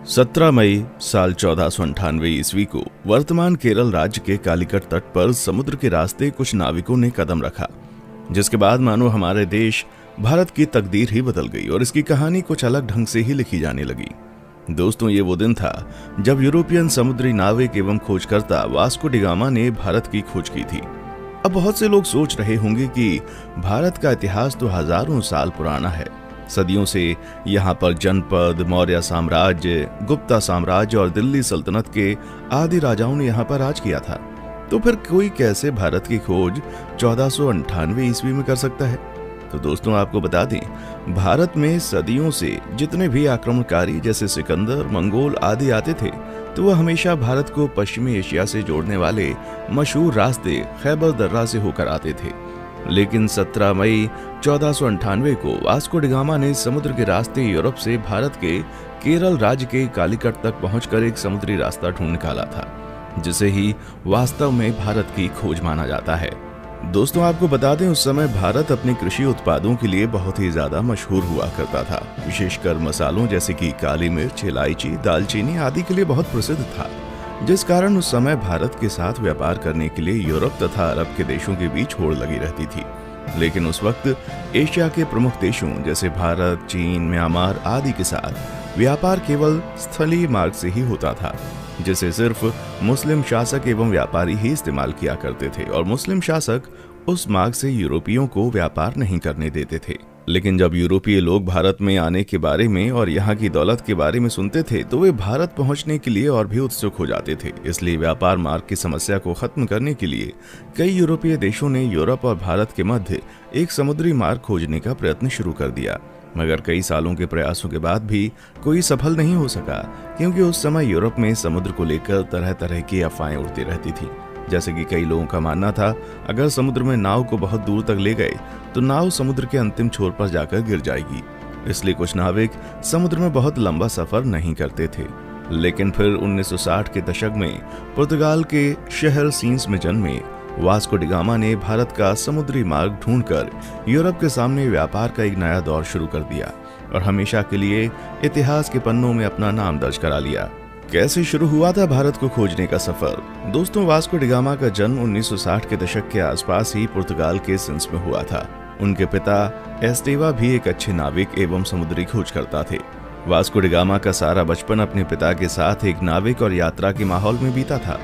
17 मई साल 1498 ईस्वी को वर्तमान केरल राज्य के कालीकट तट पर समुद्र के रास्ते कुछ नाविकों ने कदम रखा, जिसके बाद मानो हमारे देश भारत की तकदीर ही बदल गई और इसकी कहानी कुछ अलग ढंग से ही लिखी जाने लगी। दोस्तों, ये वो दिन था जब यूरोपियन समुद्री नाविक एवं खोजकर्ता वास्को डी गामा ने भारत की खोज की थी। अब बहुत से लोग सोच रहे होंगे कि भारत का इतिहास तो हजारों साल पुराना है। सदियों से यहाँ पर जनपद, मौर्य साम्राज्य, गुप्ता साम्राज्य और दिल्ली सल्तनत के आदि राजाओं ने यहाँ पर राज किया था। तो फिर कोई कैसे भारत की खोज 1498 ईस्वी में कर सकता है? तो दोस्तों, आपको बता दें, भारत में सदियों से जितने भी आक्रमणकारी जैसे सिकंदर, मंगोल आदि आते थे, तो वह हमेशा भारत को पश्चिमी एशिया से जोड़ने वाले मशहूर रास्ते खैबर दर्रा से होकर आते थे। लेकिन 17 मई 1498 को वास्को डी गामा ने समुद्र के रास्ते यूरोप से भारत के केरल राज्य के कालीकट तक पहुंचकर एक समुद्री रास्ता ढूंढ निकाला था, जिसे ही वास्तव में भारत की खोज माना जाता है। दोस्तों, आपको बता दें, उस समय भारत अपने कृषि उत्पादों के लिए बहुत ही ज्यादा मशहूर हुआ करता था। विशेषकर मसालों जैसे कि काली मिर्च, इलायची, दालचीनी आदि के लिए बहुत प्रसिद्ध था, जिस कारण उस समय भारत के साथ व्यापार करने के लिए यूरोप तथा अरब के देशों के बीच होड़ लगी रहती थी। लेकिन उस वक्त एशिया के प्रमुख देशों जैसे भारत, चीन, म्यांमार आदि के साथ व्यापार केवल स्थलीय मार्ग से ही होता था, जिसे सिर्फ मुस्लिम शासक एवं व्यापारी ही इस्तेमाल किया करते थे और मुस्लिम शासक उस मार्ग से यूरोपियों को व्यापार नहीं करने देते थे। लेकिन जब यूरोपीय लोग भारत में आने के बारे में और यहाँ की दौलत के बारे में सुनते थे, तो वे भारत पहुँचने के लिए और भी उत्सुक हो जाते थे। इसलिए व्यापार मार्ग की समस्या को खत्म करने के लिए कई यूरोपीय देशों ने यूरोप और भारत के मध्य एक समुद्री मार्ग खोजने का प्रयत्न शुरू कर दिया। मगर कई सालों के प्रयासों के बाद भी कोई सफल नहीं हो सका, क्योंकि उस समय यूरोप में समुद्र को लेकर तरह तरह की अफवाहें उड़ती रहती थी। जैसे कि कई लोगों का मानना था, अगर समुद्र में नाव को बहुत दूर तक ले गए तो नाव समुद्र के अंतिम छोर पर जाकर गिर जाएगी। इसलिए कुछ नाविक समुद्र में बहुत लंबा सफर नहीं करते थे। लेकिन फिर 1960 के दशक में पुर्तगाल के शहर सीन्स में जन्मे वास्को डी गामा ने भारत का समुद्री मार्ग ढूंढकर यूरोप के सामने व्यापार का एक नया दौर शुरू कर दिया और हमेशा के लिए इतिहास के पन्नों में अपना नाम दर्ज करा लिया। कैसे शुरू हुआ था भारत को खोजने का सफर? दोस्तों, वास्को डी गामा का जन्म 1960 के दशक के आसपास ही पुर्तगाल के सिंस में हुआ था। उनके पिता एस्टेवा भी एक अच्छे नाविक एवं समुद्री खोजकर्ता थे। वास्को डी गामा का सारा बचपन अपने पिता के साथ एक नाविक और यात्रा के माहौल में बीता था।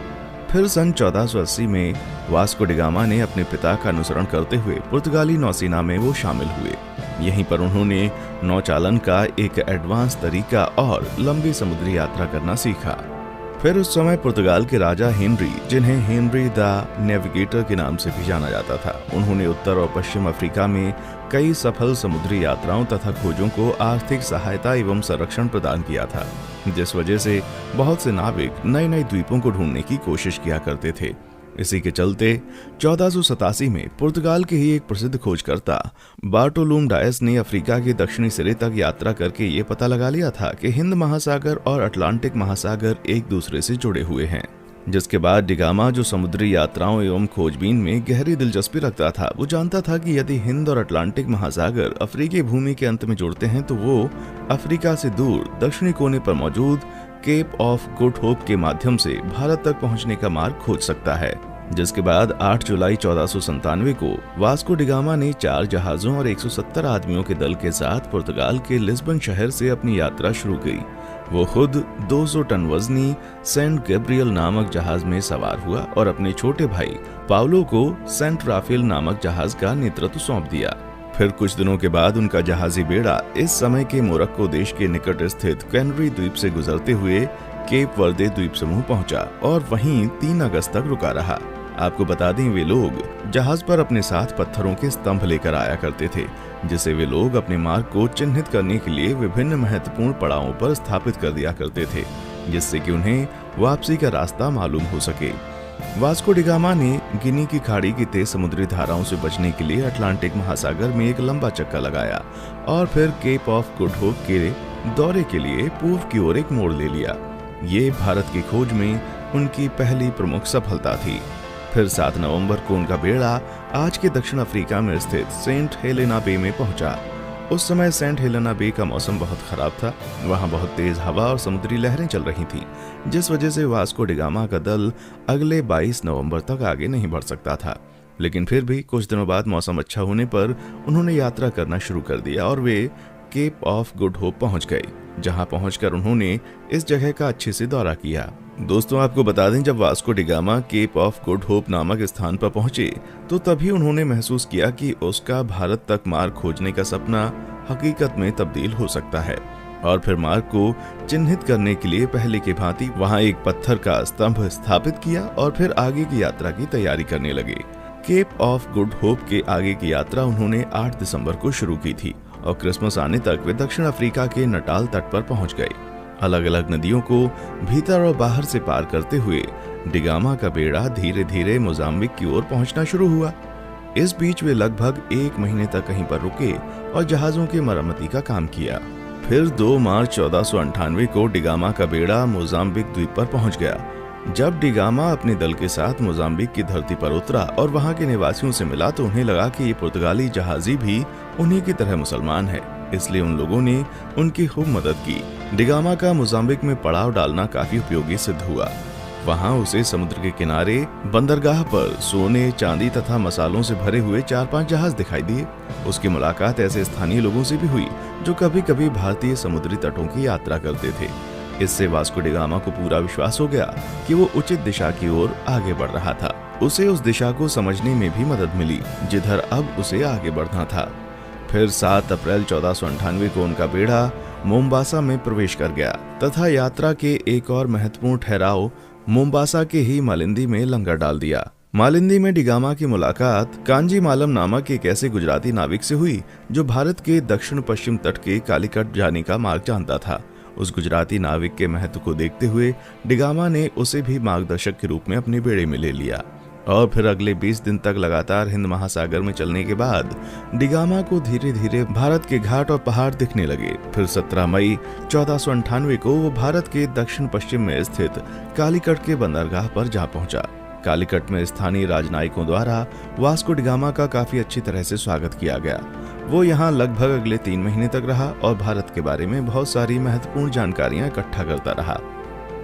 फिर सन 1480 में वास्को डी गामा ने अपने पिता का अनुसरण करते हुए पुर्तगाली नौसेना में वो शामिल हुए। यहीं पर उन्होंने नौचालन का एक एडवांस तरीका और लंबी समुद्री यात्रा करना सीखा। फिर उस समय पुर्तगाल के राजा हेनरी, जिन्हें हेनरी द नेविगेटर के नाम से भी जाना जाता था, उन्होंने उत्तर और पश्चिम अफ्रीका में कई सफल समुद्री यात्राओं तथा खोजों को आर्थिक सहायता एवं संरक्षण प्रदान किया था, जिस वजह से बहुत से नाविक नए नए द्वीपों को ढूंढने की कोशिश किया करते थे। इसी के चलते 1487 में पुर्तगाल के ही एक प्रसिद्ध खोजकर्ता बार्टोलुम डायस ने अफ्रीका के दक्षिणी सिरे तक यात्रा करके ये पता लगा लिया था कि हिंद महासागर और अटलांटिक महासागर एक दूसरे से जुड़े हुए हैं। जिसके बाद डी गामा, जो समुद्री यात्राओं एवं खोजबीन में गहरी दिलचस्पी रखता था, वो जानता था कि यदि हिंद और अटलांटिक महासागर अफ्रीकी भूमि के अंत में जुड़ते हैं तो वो अफ्रीका से दूर दक्षिणी कोने पर मौजूद केप ऑफ गुड होप के माध्यम से भारत तक पहुंचने का मार्ग खोज सकता है। जिसके बाद 8 जुलाई 1497 को वास्को डी गामा ने 4 जहाजों और 170 आदमियों के दल के साथ पुर्तगाल के लिस्बन शहर से अपनी यात्रा शुरू की। वो खुद 200 टन वजनी सेंट गैब्रियल नामक जहाज में सवार हुआ और अपने छोटे भाई पाउलो को सेंट राफेल नामक जहाज का नेतृत्व सौंप दिया। फिर कुछ दिनों के बाद उनका जहाजी बेड़ा इस समय के मोरक्को देश के निकट स्थित कैनरी द्वीप से गुजरते हुए केप वर्दे द्वीप समूह पहुंचा और वहीं 3 अगस्त तक रुका रहा। आपको बता दें, वे लोग जहाज पर अपने साथ पत्थरों के स्तंभ लेकर आया करते थे, जिसे वे लोग अपने मार्ग को चिन्हित करने के लिए विभिन्न महत्वपूर्ण पड़ावों पर स्थापित कर दिया करते थे, जिससे कि उन्हें वापसी का रास्ता मालूम हो सके। वास्को डी गामा ने गिनी की खाड़ी की तेज समुद्री धाराओं से बचने के लिए अटलांटिक महासागर में एक लंबा चक्का लगाया और फिर केप ऑफ गुड होप के दौरे के लिए पूर्व की ओर एक मोड़ ले लिया। ये भारत की खोज में उनकी पहली प्रमुख सफलता थी। फिर 7 नवंबर को उनका बेड़ा आज के दक्षिण अफ्रीका में स्थित सेंट हेलेना बे में पहुंचा। उस समय सेंट हेलेना बे का मौसम बहुत खराब था। वहां बहुत तेज हवा और समुद्री लहरें चल रही थीं, जिस वजह से वास्को डी गामा का दल अगले 22 नवंबर तक आगे नहीं बढ़ सकता था। लेकिन फिर भी कुछ दिनों बाद मौसम अच्छा होने पर उन्होंने यात्रा करना शुरू कर दिया और वे केप ऑफ गुड होप पहुंच गए, जहां पहुंचकर उन्होंने इस जगह का अच्छे से दौरा किया। दोस्तों, आपको बता दें, जब Vasco da Gama Cape of Good Hope नामक स्थान पर पहुंचे तो तभी उन्होंने महसूस किया कि उसका भारत तक मार्ग खोजने का सपना हकीकत में तब्दील हो सकता है। और फिर मार्ग को चिन्हित करने के लिए पहले की भांति वहां एक पत्थर का स्तंभ स्थापित किया और फिर आगे की यात्रा की तैयारी करने लगे। केप ऑफ गुड होप के आगे की यात्रा उन्होंने 8 दिसंबर को शुरू की थी और क्रिसमस आने तक वे दक्षिण अफ्रीका के नटाल तट पर पहुंच गए। अलग अलग नदियों को भीतर और बाहर से पार करते हुए डी गामा का बेड़ा धीरे धीरे मोजाम्बिक की ओर पहुंचना शुरू हुआ। इस बीच वे लगभग 1 महीने तक कहीं पर रुके और जहाजों की मरम्मती का काम किया। फिर 2 मार्च 1498 को डी गामा का बेड़ा मोजाम्बिक द्वीप पर पहुंच गया। जब डी गामा अपने दल के साथ मोजाम्बिक की धरती पर उतरा और वहां के निवासियों से मिला तो उन्हें लगा कि ये पुर्तगाली जहाजी भी उन्हीं की तरह मुसलमान है, इसलिए उन लोगों ने उनकी खूब मदद की। डी गामा का मोजाम्बिक में पड़ाव डालना काफी उपयोगी सिद्ध हुआ। वहां उसे समुद्र के किनारे बंदरगाह पर सोने, चांदी तथा मसालों से भरे हुए 4-5 जहाज दिखाई दिए। उसकी मुलाकात ऐसे स्थानीय लोगों से भी हुई जो कभी कभी भारतीय समुद्री तटों की यात्रा करते थे। इससे वास्को डी गामा को पूरा विश्वास हो गया कि वो उचित दिशा की ओर आगे बढ़ रहा था। उसे उस दिशा को समझने में भी मदद मिली जिधर अब उसे आगे बढ़ना था। फिर 7 अप्रैल 1498 को उनका बेड़ा मोम्बासा में प्रवेश कर गया तथा यात्रा के एक और महत्वपूर्ण ठहराव मोम्बासा के ही मालिंदी में लंगर डाल दिया। मालिंदी में डी गामा की मुलाकात कांजी मालम नामक एक ऐसे गुजराती नाविक से हुई जो भारत के दक्षिण पश्चिम तट के कालीकट जाने का मार्ग जानता था। उस गुजराती नाविक के महत्व को देखते हुए डी गामा ने उसे भी मार्गदर्शक के रूप में अपने बेड़े में ले लिया और फिर अगले 20 दिन तक लगातार हिंद महासागर में चलने के बाद डी गामा को धीरे धीरे भारत के घाट और पहाड़ दिखने लगे। फिर 17 मई 1498 को वो भारत के दक्षिण पश्चिम में स्थित कालीकट के बंदरगाह पर जा पहुंचा। कालीकट में स्थानीय राजनयिकों द्वारा वास्को डी गामा का काफी अच्छी तरह से स्वागत किया गया। वो यहाँ लगभग अगले 3 महीने तक रहा और भारत के बारे में बहुत सारी महत्वपूर्ण जानकारियां इकट्ठा करता रहा।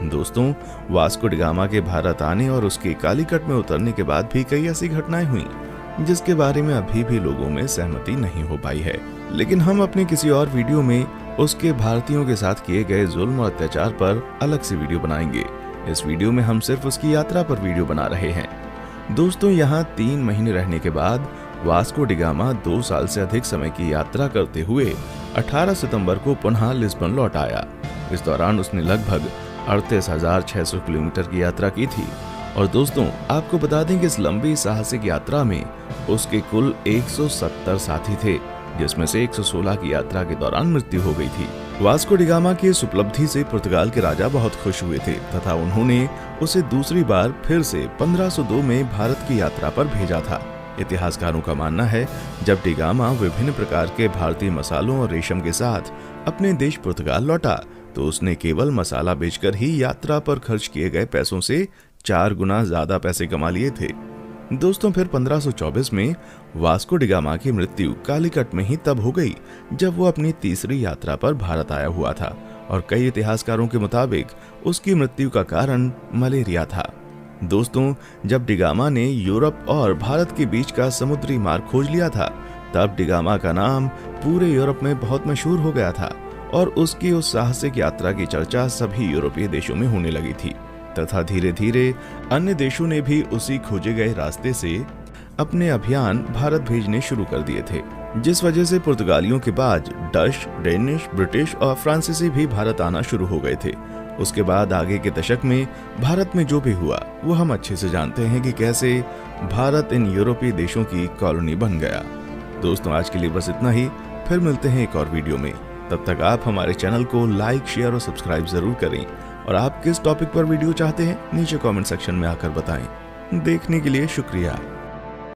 दोस्तों, वास्को डी गामा के भारत आने और उसके कालीकट में उतरने के बाद भी कई ऐसी घटनाएं हुई जिसके बारे में अभी भी लोगों में सहमति नहीं हो पाई है, लेकिन हम अपने किसी और वीडियो में उसके भारतीयों के साथ किए गए जुल्म और अत्याचार पर अलग से वीडियो बनाएंगे। इस वीडियो में हम सिर्फ उसकी यात्रा पर वीडियो बना रहे हैं। दोस्तों, यहाँ 3 महीने रहने के बाद वास्को डी गामा 2 साल से अधिक समय की यात्रा करते हुए 18 सितंबर को पुनः लिस्बन लौट आया। इस दौरान उसने लगभग 38,600 किलोमीटर की यात्रा की थी। और दोस्तों, आपको बता दें कि इस लंबी साहसिक यात्रा में उसके कुल 170 साथी थे, जिसमें से 116 की यात्रा के दौरान मृत्यु हो गई थी। वास्को डी गामा की इस उपलब्धि से पुर्तगाल के राजा बहुत खुश हुए थे तथा उन्होंने उसे दूसरी बार फिर से 1502 में भारत की यात्रा पर भेजा था। इतिहासकारों का मानना है जब डी गामा विभिन्न प्रकार के भारतीय मसालों और रेशम के साथ अपने देश पुर्तगाल लौटा तो उसने केवल मसाला बेचकर ही यात्रा पर खर्च किए गए पैसों से 4 गुना ज्यादा पैसे कमा लिए थे। दोस्तों, फिर 1524 में वास्को डी गामा की मृत्यु कालीकट में ही तब हो गई जब वो अपनी तीसरी यात्रा पर भारत आया हुआ था और कई इतिहासकारों के मुताबिक उसकी मृत्यु का कारण मलेरिया था। दोस्तों, जब डी गामा ने यूरोप और भारत के बीच का समुद्री मार्ग खोज लिया था तब डी गामा का नाम पूरे यूरोप में बहुत मशहूर हो गया था और उसकी उस साहसिक यात्रा की चर्चा सभी यूरोपीय देशों में होने लगी थी तथा धीरे धीरे अन्य देशों ने भी उसी खोजे गए रास्ते से अपने अभियान भारत भेजने शुरू कर दिए थे, जिस वजह से पुर्तगालियों के बाद डच, डेनिश, ब्रिटिश और फ्रांसीसी भी भारत आना शुरू हो गए थे। उसके बाद आगे के दशक में भारत में जो भी हुआ वो हम अच्छे से जानते हैं कि कैसे भारत इन यूरोपीय देशों की कॉलोनी बन गया। दोस्तों, आज के लिए बस इतना ही। फिर मिलते हैं एक और वीडियो में। तब तक आप हमारे चैनल को लाइक, शेयर और सब्सक्राइब जरूर करें और आप किस टॉपिक पर वीडियो चाहते हैं नीचे कमेंट सेक्शन में आकर बताएं। देखने के लिए शुक्रिया।